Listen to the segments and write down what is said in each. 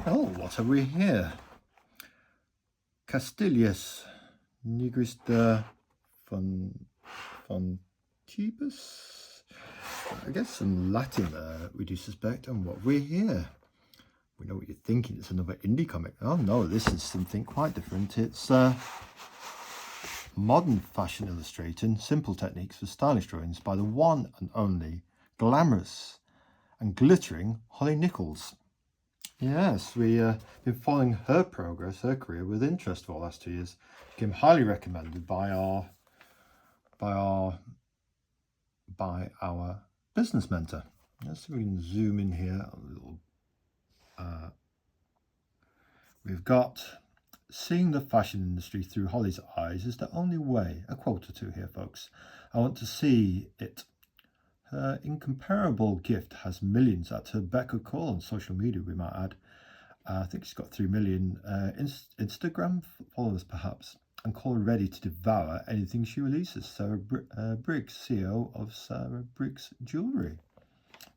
Oh, what have we here? Castillas Nigris de Fontibus. I guess some Latin there, we do suspect. And what we're here. We know what you're thinking. It's another indie comic. Oh no, this is something quite different. It's modern fashion illustrating, simple techniques for stylish drawings by the one and only glamorous and glittering Holly Nichols. Yes, we've been following her progress, her career with interest for the last 2 years. Became highly recommended by our business mentor. Let's see if we can zoom in here a little. We've got, seeing the fashion industry through Holly's eyes is the only way. A quote or two here, folks. I want to see it. Her incomparable gift has millions at her beck and call on social media, we might add. I think she's got 3 million Instagram followers, perhaps, and call her ready to devour anything she releases. Sarah Briggs, CEO of Sarah Briggs Jewellery.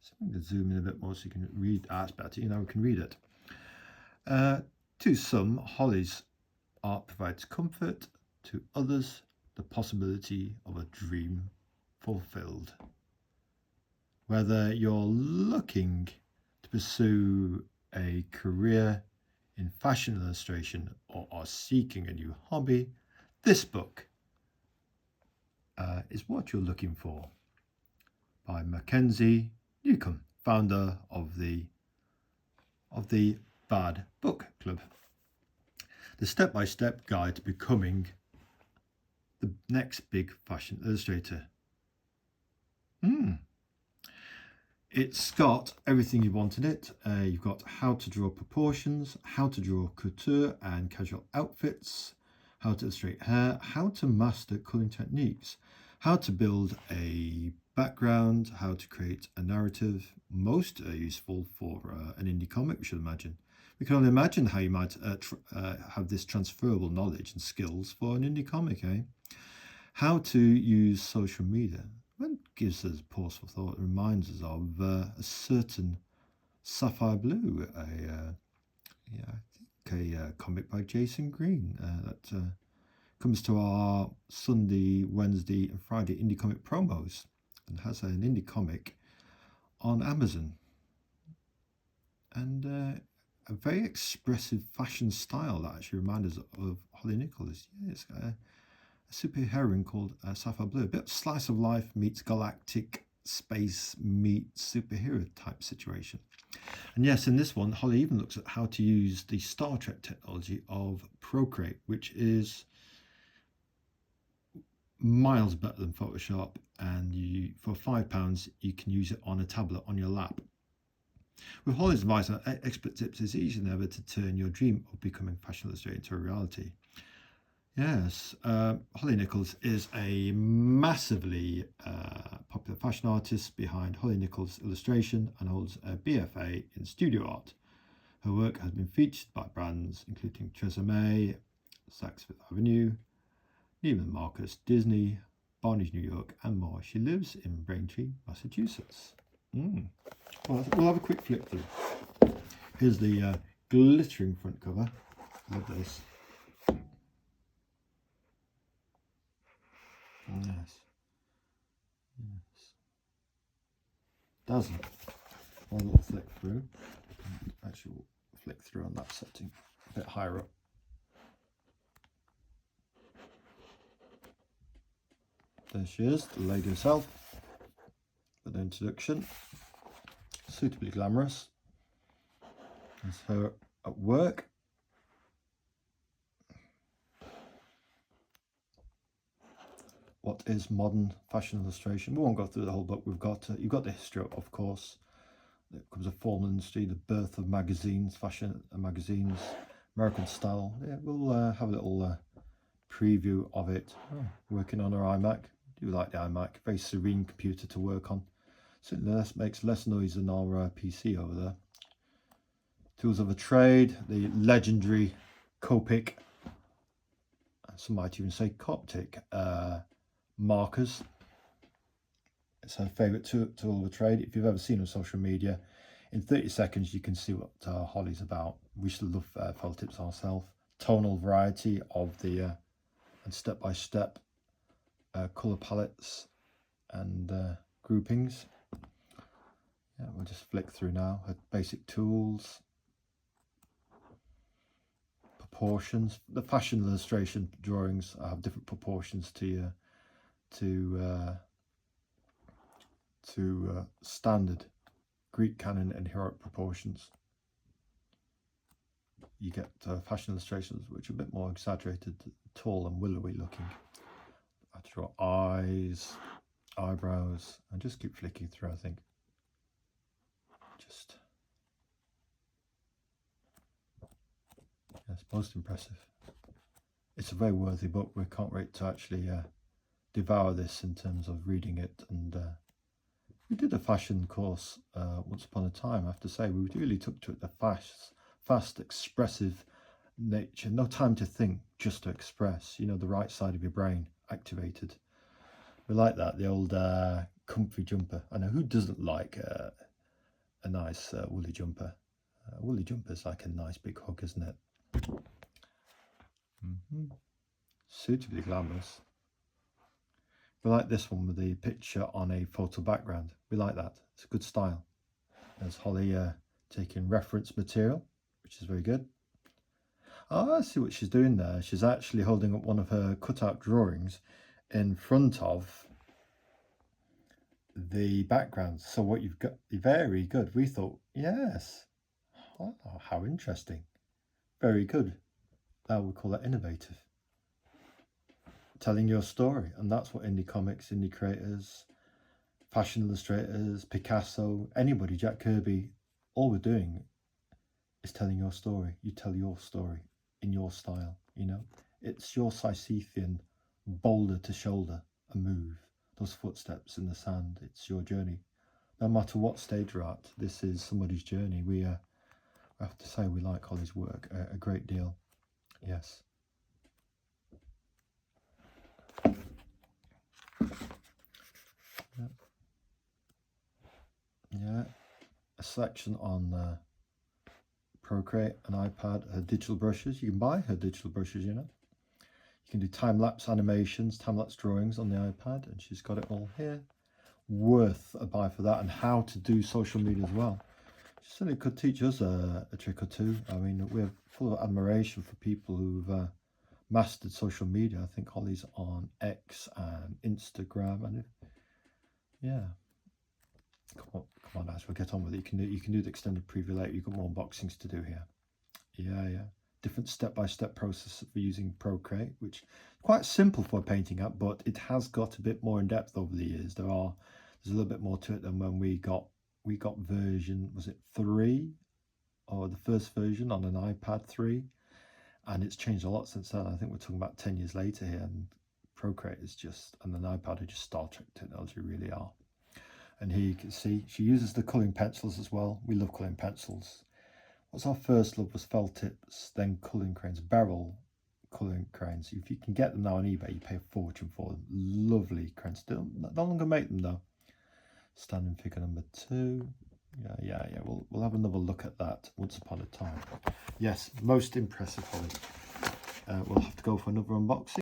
So I'm going to zoom in a bit more so you can read. It's better, we can read it. To some, Holly's art provides comfort. To others, the possibility of a dream fulfilled. Whether you're looking to pursue a career in fashion illustration or are seeking a new hobby, this book is what you're looking for. By Mackenzie Newcomb, founder of the Bad Book Club. The step-by-step guide to becoming the next big fashion illustrator. It's got everything you want in it. You've got how to draw proportions, how to draw couture and casual outfits, how to illustrate hair, how to master coloring techniques, how to build a background, how to create a narrative. Most useful for an indie comic, we should imagine. We can only imagine how you might have this transferable knowledge and skills for an indie comic, How to use social media. Well, it gives us pause for thought. It reminds us of a certain Sapphire Blue, I think a comic by Jason Green that comes to our Sunday, Wednesday and Friday indie comic promos and has an indie comic on Amazon. And a very expressive fashion style that actually reminds us of Holly Nichols. Yeah, it's got a superheroine called Sapphire Blue. A bit of slice of life meets galactic space meets superhero type situation. And yes, in this one, Holly even looks at how to use the Star Trek technology of Procreate, which is miles better than Photoshop. And for £5, you can use it on a tablet on your lap. With Holly's advice and expert tips, it's easier than ever to turn your dream of becoming a fashion illustrator into a reality. Yes, Holly Nichols is a massively popular fashion artist behind Holly Nichols Illustration and holds a BFA in studio art. Her work has been featured by brands including Theresa May, Saks Fifth Avenue, Neiman Marcus, Disney, Barney's New York, and more. She lives in Braintree, Massachusetts. Well, we'll have a quick flip through. Here's the glittering front cover. Love this. Yes. Doesn't. One little flick through. Actually, we'll flick through on that setting a bit higher up. There she is, the lady herself. With an introduction. Suitably glamorous. There's her at work. What is modern fashion illustration? We won't go through the whole book. We've got you've got the history, of course. There comes a fallen industry, the birth of magazines, fashion magazines, American style. Yeah, we'll have a little preview of it. Working on our iMac. I do like the iMac. Very serene computer to work on. Certainly makes less noise than our PC over there. Tools of the trade, the legendary Copic, some might even say Coptic markers. It's her favourite tool of the trade. If you've ever seen her on social media, in 30 seconds you can see what Holly's about. We still love felt tips ourselves. Tonal variety of the and step-by-step colour palettes and groupings. Yeah, we'll just flick through now. Her basic tools, proportions. The fashion illustration drawings have different proportions to standard Greek canon and heroic proportions. You get fashion illustrations which are a bit more exaggerated, tall and willowy looking. I have to draw eyes, eyebrows, and just keep flicking through, I think. Just, yes, most impressive. It's a very worthy book. We can't wait to actually devour this in terms of reading it. And we did a fashion course once upon a time. I have to say, we really took to it the fast, expressive nature. No time to think, just to express. You know, the right side of your brain activated. We like that, the old comfy jumper. I know, who doesn't like a nice woolly jumper? A woolly jumper is like a nice big hug, isn't it? Suitably glamorous. We like this one with the picture on a photo background. We like that. It's a good style. There's Holly taking reference material, which is very good. Oh, I see what she's doing there. She's actually holding up one of her cutout drawings in front of the background. So what you've got, very good. We thought, yes. Oh, how interesting. Very good. That would call that innovative. Telling your story. And that's what indie comics, indie creators, fashion illustrators, Picasso, anybody, Jack Kirby, all we're doing is telling your story. You tell your story in your style, you know. It's your Sisyphean boulder to shoulder a move. Those footsteps in the sand, it's your journey. No matter what stage you're at, this is somebody's journey. We I have to say, we like Holly's work a great deal. Yes. Yeah. A section on Procreate, an iPad, her digital brushes. You can buy her digital brushes, you know. You can do time-lapse animations, time-lapse drawings on the iPad, and she's got it all here. Worth a buy for that, and how to do social media as well. She certainly could teach us a trick or two. I mean, we're full of admiration for people who've mastered social media. I think Holly's on X and Instagram, and yeah. Come on, Ash, we'll get on with it. You can do the extended preview later. You've got more unboxings to do here. Yeah. Different step-by-step process for using Procreate, which is quite simple for a painting app, but it has got a bit more in depth over the years. There's a little bit more to it than when we got version, was it 3, or the first version on an iPad 3, and it's changed a lot since then. I think we're talking about 10 years later here, and Procreate is just, and an iPad are just Star Trek technology, really are. And here you can see she uses the colouring pencils as well. We love colouring pencils. What's our first love was felt tips, then colouring crayons, barrel colouring crayons. If you can get them now on eBay, you pay a fortune for them. Lovely crayons. No longer make them though. Standing figure number 2. Yeah. We'll have another look at that once upon a time. Yes, most impressive, Holly. We'll have to go for another unboxing.